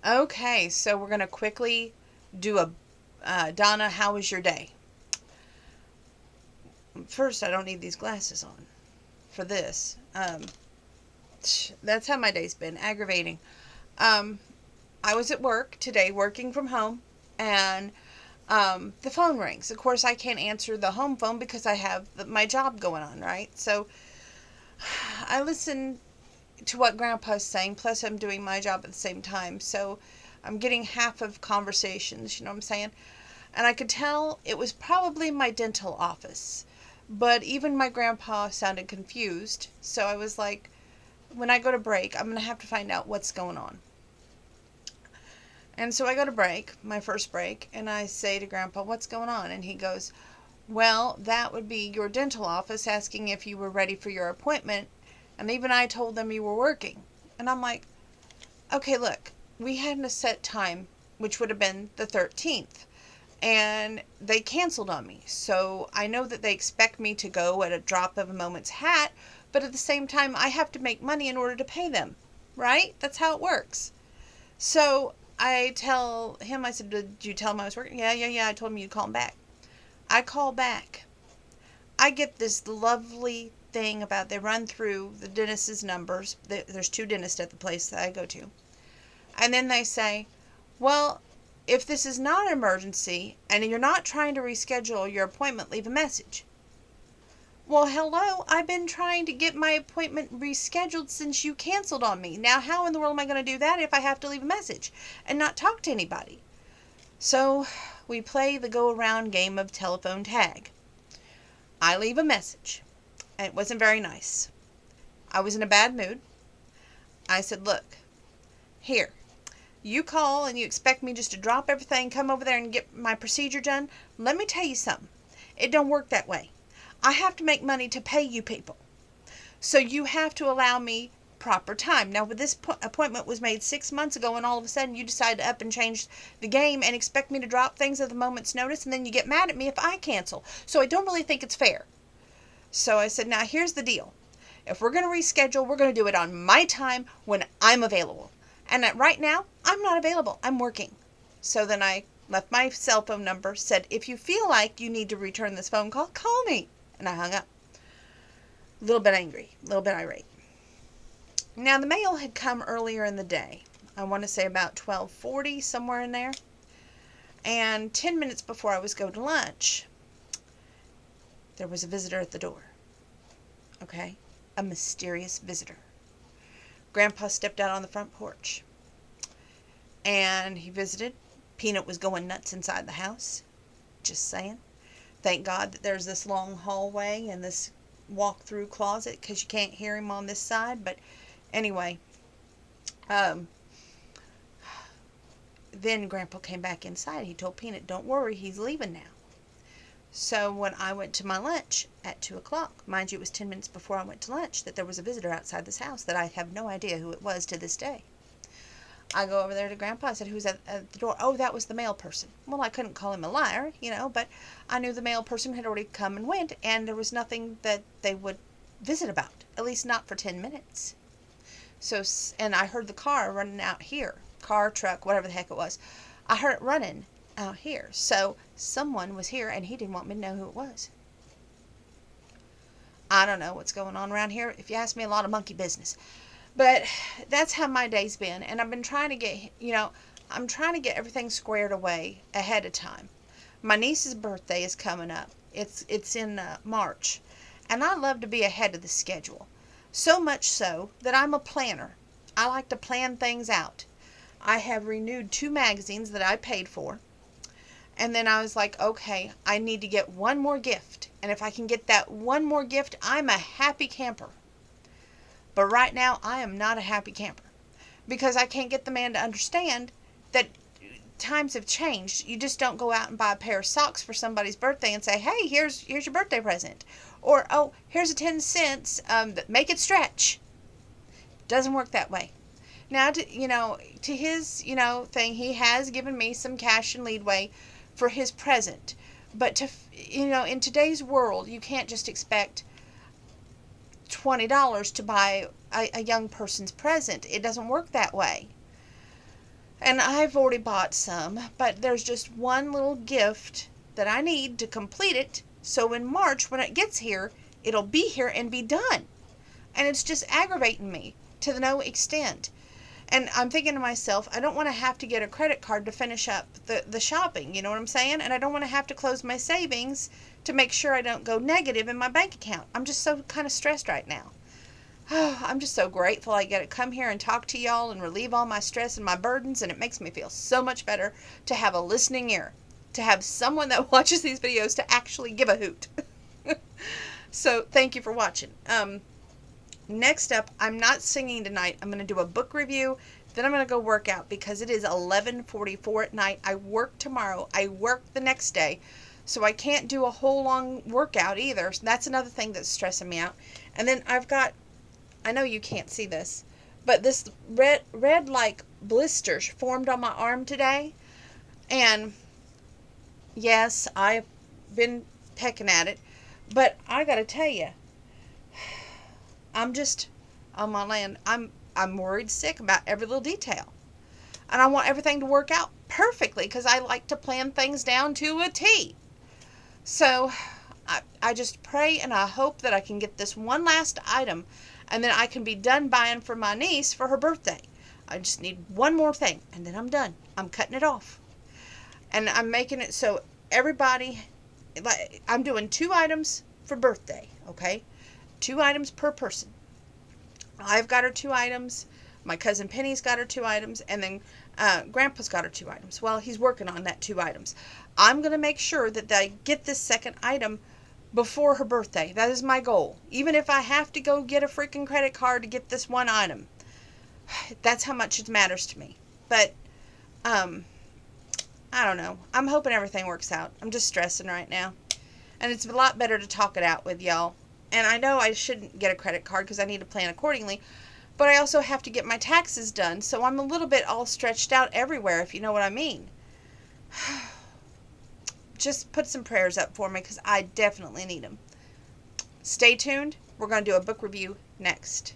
Okay, so we're going to quickly do a Donna, how was your day? First, I don't need these glasses on for this. That's how my day's been. Aggravating. Um, I was at work today, working from home, and the phone rings. Of course, I can't answer the home phone because I have my job going on, right? So I listen to what Grandpa's saying, plus I'm doing my job at the same time. So I'm getting half of conversations, you know what I'm saying? And I could tell it was probably my dental office. But even my grandpa sounded confused. So I was like, when I go to break, I'm going to have to find out what's going on. And so I go to break, my first break, and I say to Grandpa, what's going on? And he goes, well, that would be your dental office asking if you were ready for your appointment. And even I told them you were working. And I'm like, okay, look, we had a set time, which would have been the 13th. And they canceled on me. So I know that they expect me to go at a drop of a moment's hat, but at the same time, I have to make money in order to pay them, right? That's how it works. So I tell him, I said, did you tell him I was working? Yeah. I told him you'd call him back. I call back. I get this lovely thing about they run through the dentist's numbers. There's two dentists at the place that I go to. And then they say, well, if this is not an emergency and you're not trying to reschedule your appointment, leave a message. Well, hello, I've been trying to get my appointment rescheduled since you canceled on me. Now, how in the world am I going to do that if I have to leave a message and not talk to anybody? So, we play the go around game of telephone tag. I leave a message, and it wasn't very nice. I was in a bad mood. I said, look, here, you call and you expect me just to drop everything, come over there and get my procedure done. Let me tell you something. It don't work that way. I have to make money to pay you people. So you have to allow me proper time. Now, this appointment was made 6 months ago, and all of a sudden you decide to up and change the game and expect me to drop things at the moment's notice, and then you get mad at me if I cancel. So I don't really think it's fair. So I said, now here's the deal. If we're going to reschedule, we're going to do it on my time when I'm available. And right now, I'm not available. I'm working. So then I left my cell phone number, said, if you feel like you need to return this phone call, call me. And I hung up. A little bit angry, a little bit irate. Now, the mail had come earlier in the day. I want to say about 12:40, somewhere in there. And 10 minutes before I was going to lunch, there was a visitor at the door. Okay? A mysterious visitor. Grandpa stepped out on the front porch. And he visited. Peanut was going nuts inside the house. Just saying. Thank God that there's this long hallway and this walk-through closet because you can't hear him on this side. But anyway, then Grandpa came back inside. He told Peanut, don't worry, he's leaving now. So when I went to my lunch at 2 o'clock, mind you, it was 10 minutes before I went to lunch, that there was a visitor outside this house that I have no idea who it was to this day. I go over there to Grandpa. I said, who's at the door? Oh, that was the mail person. Well, I couldn't call him a liar, but I knew the mail person had already come and went, and there was nothing that they would visit about, at least not for 10 minutes. So, and I heard the car running out here. Car, truck, whatever the heck it was. I heard it running out here. So someone was here, and he didn't want me to know who it was. I don't know what's going on around here. If you ask me, a lot of monkey business. But that's how my day's been. And I've been trying to get, I'm trying to get everything squared away ahead of time. My niece's birthday is coming up. It's in March. And I love to be ahead of the schedule. So much so that I'm a planner. I like to plan things out. I have renewed 2 magazines that I paid for. And then I was like, okay, I need to get one more gift. And if I can get that one more gift, I'm a happy camper. But right now, I am not a happy camper because I can't get the man to understand that times have changed. You just don't go out and buy a pair of socks for somebody's birthday and say, hey, here's your birthday present. Or, oh, here's a 10 cents, make it stretch. Doesn't work that way. Now, to his, thing, he has given me some cash and leadway for his present. But, in today's world, you can't just expect $20 to buy a young person's present. It doesn't work that way. And I've already bought some, but there's just one little gift that I need to complete it. So in March, when it gets here, it'll be here and be done. And it's just aggravating me to no extent. And I'm thinking to myself, I don't want to have to get a credit card to finish up the shopping, you know what I'm saying? And I don't want to have to close my savings to make sure I don't go negative in my bank account. I'm just so kind of stressed right now. I'm just so grateful I get to come here and talk to y'all and relieve all my stress and my burdens, and it makes me feel so much better to have a listening ear, to have someone that watches these videos to actually give a hoot. So thank you for watching. Next up, I'm not singing tonight. I'm going to do a book review. Then I'm going to go work out because it is 11:44 at night. I work tomorrow. I work the next day. So I can't do a whole long workout either. So that's another thing that's stressing me out. And then I've got, I know you can't see this, but this red like blisters formed on my arm today. And yes, I've been pecking at it. But I got to tell you, I'm just on my land. I'm worried sick about every little detail. And I want everything to work out perfectly because I like to plan things down to a T. So I just pray and I hope that I can get this one last item and then I can be done buying for my niece for her birthday. I just need one more thing and then I'm done. I'm cutting it off. And I'm making it so everybody, like, I'm doing 2 items for birthday, okay? 2 items per person. I've got her 2 items. My cousin Penny's got her 2 items. And then Grandpa's got her 2 items. Well, he's working on that 2 items. I'm going to make sure that I get this second item before her birthday. That is my goal. Even if I have to go get a freaking credit card to get this one item. That's how much it matters to me. But, I don't know. I'm hoping everything works out. I'm just stressing right now. And it's a lot better to talk it out with y'all. And I know I shouldn't get a credit card because I need to plan accordingly. But I also have to get my taxes done. So I'm a little bit all stretched out everywhere, if you know what I mean. Just put some prayers up for me because I definitely need them. Stay tuned. We're going to do a book review next.